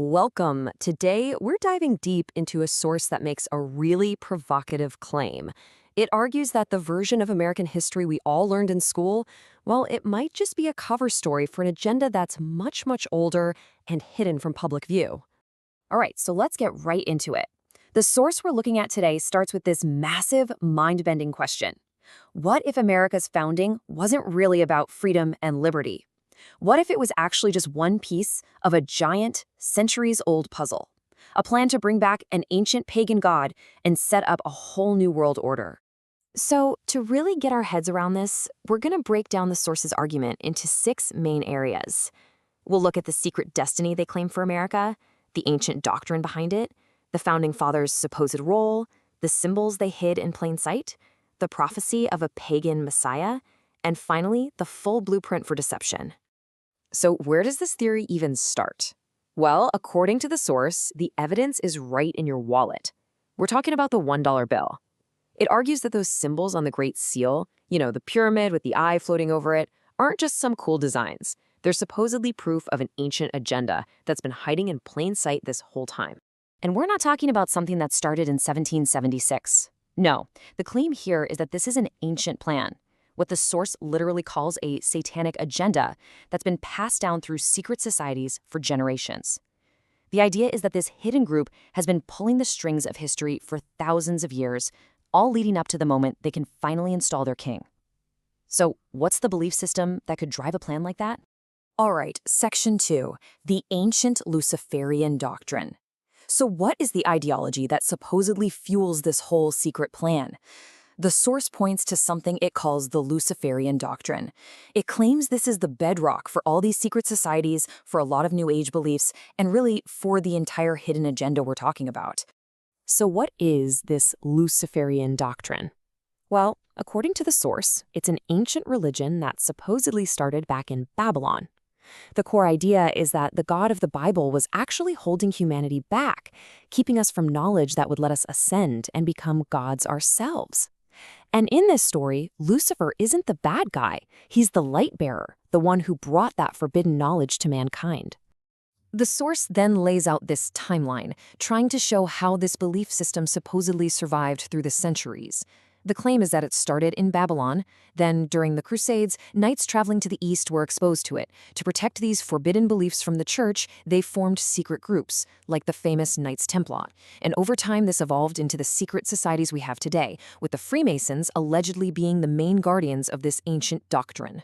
Welcome. Today, we're diving deep into a source that makes a really provocative claim. It argues that the version of American history we all learned in school, well, it might just be a cover story for an agenda that's much, much older and hidden from public view. All right, so let's get right into it. The source we're looking at today starts with this massive, mind-bending question. What if America's founding wasn't really about freedom and liberty? What if it was actually just one piece of a giant, centuries-old puzzle? A plan to bring back an ancient pagan god and set up a whole new world order. So, to really get our heads around this, we're going to break down the source's argument into 6 main areas. We'll look at the secret destiny they claim for America, the ancient doctrine behind it, the Founding Fathers' supposed role, the symbols they hid in plain sight, the prophecy of a pagan messiah, and finally, the full blueprint for deception. So where does this theory even start? Well, according to the source, the evidence is right in your wallet. We're talking about the $1 bill. It argues that those symbols on the Great Seal, the pyramid with the eye floating over it, aren't just some cool designs. They're supposedly proof of an ancient agenda that's been hiding in plain sight this whole time. And we're not talking about something that started in 1776. No, the claim here is that this is an ancient plan, what the source literally calls a satanic agenda that's been passed down through secret societies for generations. The idea is that this hidden group has been pulling the strings of history for thousands of years, all leading up to the moment they can finally install their king. So, what's the belief system that could drive a plan like that? All right, Section 2, the ancient Luciferian doctrine. So what is the ideology that supposedly fuels this whole secret plan? The source points to something it calls the Luciferian doctrine. It claims this is the bedrock for all these secret societies, for a lot of New Age beliefs, and really for the entire hidden agenda we're talking about. So what is this Luciferian doctrine? Well, according to the source, it's an ancient religion that supposedly started back in Babylon. The core idea is that the God of the Bible was actually holding humanity back, keeping us from knowledge that would let us ascend and become gods ourselves. And in this story, Lucifer isn't the bad guy. He's the light bearer, the one who brought that forbidden knowledge to mankind. The source then lays out this timeline, trying to show how this belief system supposedly survived through the centuries. The claim is that it started in Babylon. Then, during the Crusades, knights traveling to the east were exposed to it. To protect these forbidden beliefs from the church, they formed secret groups, like the famous Knights Templar. And over time, this evolved into the secret societies we have today, with the Freemasons allegedly being the main guardians of this ancient doctrine.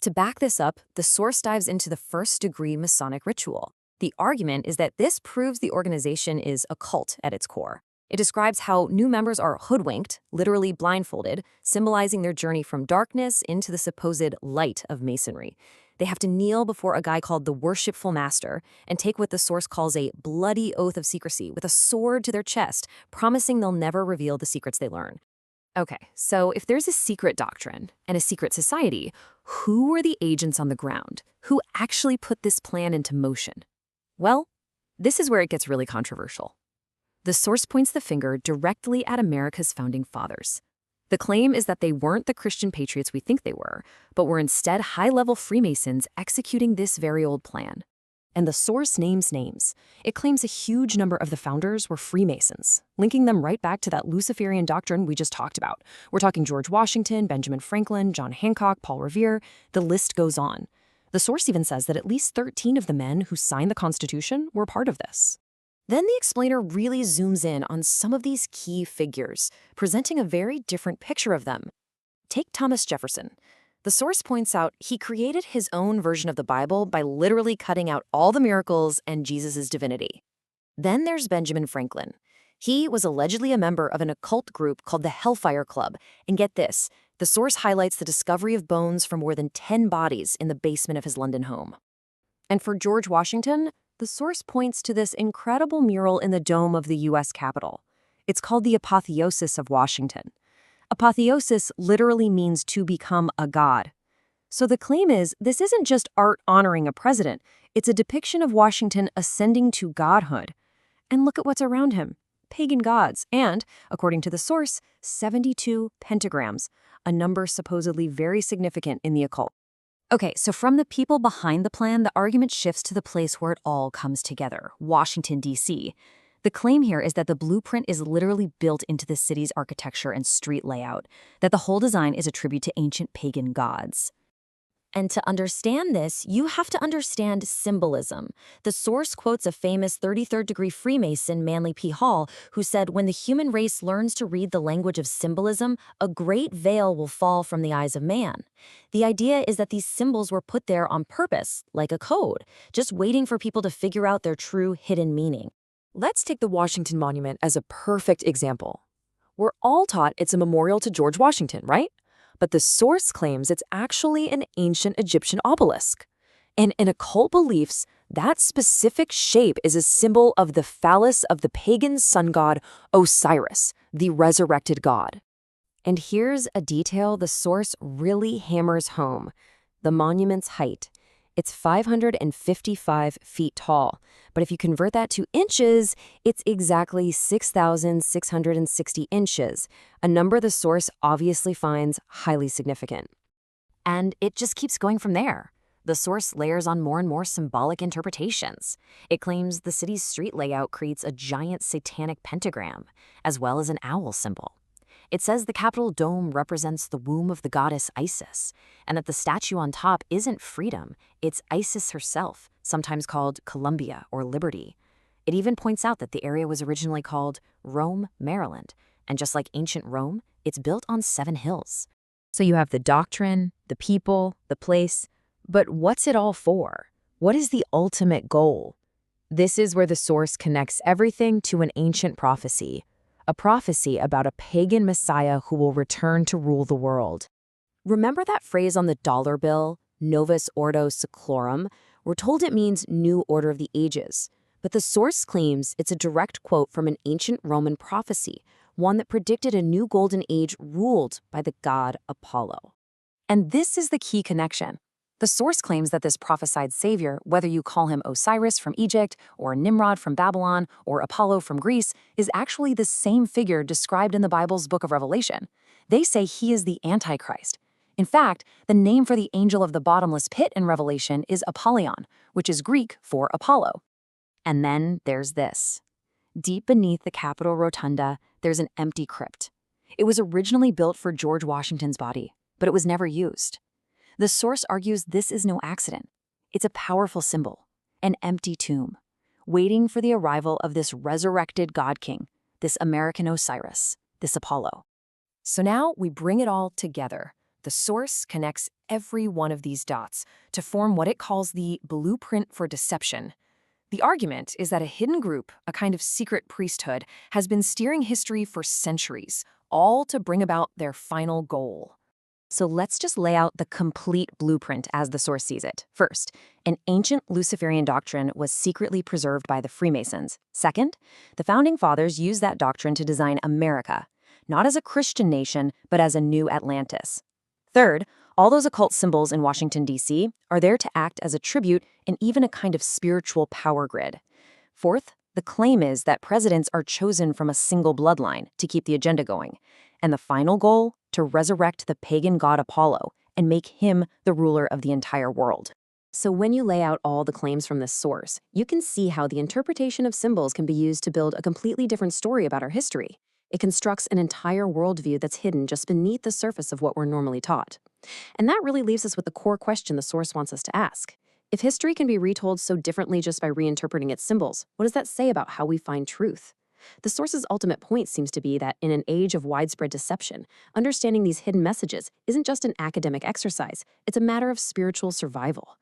To back this up, the source dives into the first-degree Masonic ritual. The argument is that this proves the organization is a cult at its core. It describes how new members are hoodwinked, literally blindfolded, symbolizing their journey from darkness into the supposed light of Masonry. They have to kneel before a guy called the Worshipful Master and take what the source calls a bloody oath of secrecy with a sword to their chest, promising they'll never reveal the secrets they learn. Okay, so if there's a secret doctrine and a secret society, who were the agents on the ground? Who actually put this plan into motion? Well, this is where it gets really controversial. The source points the finger directly at America's founding fathers. The claim is that they weren't the Christian patriots we think they were, but were instead high-level Freemasons executing this very old plan. And the source names names. It claims a huge number of the founders were Freemasons, linking them right back to that Luciferian doctrine we just talked about. We're talking George Washington, Benjamin Franklin, John Hancock, Paul Revere. The list goes on. The source even says that at least 13 of the men who signed the Constitution were part of this. Then the explainer really zooms in on some of these key figures, presenting a very different picture of them. Take Thomas Jefferson. The source points out he created his own version of the Bible by literally cutting out all the miracles and Jesus' divinity. Then there's Benjamin Franklin. He was allegedly a member of an occult group called the Hellfire Club. And get this, the source highlights the discovery of bones from more than 10 bodies in the basement of his London home. And for George Washington, the source points to this incredible mural in the dome of the U.S. Capitol. It's called the Apotheosis of Washington. Apotheosis literally means to become a god. So the claim is, this isn't just art honoring a president, it's a depiction of Washington ascending to godhood. And look at what's around him. Pagan gods, and, according to the source, 72 pentagrams, a number supposedly very significant in the occult. Okay, so from the people behind the plan, the argument shifts to the place where it all comes together, Washington, D.C. The claim here is that the blueprint is literally built into the city's architecture and street layout, that the whole design is a tribute to ancient pagan gods. And to understand this, you have to understand symbolism. The source quotes a famous 33rd degree Freemason, Manly P. Hall, who said, "When the human race learns to read the language of symbolism, a great veil will fall from the eyes of man." The idea is that these symbols were put there on purpose, like a code, just waiting for people to figure out their true hidden meaning. Let's take the Washington Monument as a perfect example. We're all taught it's a memorial to George Washington, right? But the source claims it's actually an ancient Egyptian obelisk. And in occult beliefs, that specific shape is a symbol of the phallus of the pagan sun god Osiris, the resurrected god. And here's a detail the source really hammers home: the monument's height. It's 555 feet tall, but if you convert that to inches, it's exactly 6,660 inches, a number the source obviously finds highly significant. And it just keeps going from there. The source layers on more and more symbolic interpretations. It claims the city's street layout creates a giant satanic pentagram, as well as an owl symbol. It says the Capitol dome represents the womb of the goddess Isis, and that the statue on top isn't freedom, it's Isis herself, sometimes called Columbia or Liberty. It even points out that the area was originally called Rome, Maryland, and just like ancient Rome, it's built on 7 hills. So you have the doctrine, the people, the place, but what's it all for? What is the ultimate goal? This is where the source connects everything to an ancient prophecy. A prophecy about a pagan messiah who will return to rule the world. Remember that phrase on the dollar bill, Novus Ordo Seclorum? We're told it means New Order of the Ages, but the source claims it's a direct quote from an ancient Roman prophecy, one that predicted a new golden age ruled by the god Apollo. And this is the key connection. The source claims that this prophesied savior, whether you call him Osiris from Egypt, or Nimrod from Babylon, or Apollo from Greece, is actually the same figure described in the Bible's book of Revelation. They say he is the Antichrist. In fact, the name for the angel of the bottomless pit in Revelation is Apollyon, which is Greek for Apollo. And then there's this. Deep beneath the Capitol Rotunda, there's an empty crypt. It was originally built for George Washington's body, but it was never used. The source argues this is no accident. It's a powerful symbol, an empty tomb, waiting for the arrival of this resurrected God King, this American Osiris, this Apollo. So now we bring it all together. The source connects every one of these dots to form what it calls the blueprint for deception. The argument is that a hidden group, a kind of secret priesthood, has been steering history for centuries, all to bring about their final goal. So let's just lay out the complete blueprint as the source sees it. First, an ancient Luciferian doctrine was secretly preserved by the Freemasons. Second, the Founding Fathers used that doctrine to design America, not as a Christian nation, but as a new Atlantis. Third, all those occult symbols in Washington, D.C. are there to act as a tribute and even a kind of spiritual power grid. Fourth, the claim is that presidents are chosen from a single bloodline to keep the agenda going. And the final goal? To resurrect the pagan god Apollo and make him the ruler of the entire world. So when you lay out all the claims from this source, you can see how the interpretation of symbols can be used to build a completely different story about our history. It constructs an entire worldview that's hidden just beneath the surface of what we're normally taught. And that really leaves us with the core question the source wants us to ask. If history can be retold so differently just by reinterpreting its symbols, what does that say about how we find truth? The source's ultimate point seems to be that in an age of widespread deception, understanding these hidden messages isn't just an academic exercise, it's a matter of spiritual survival.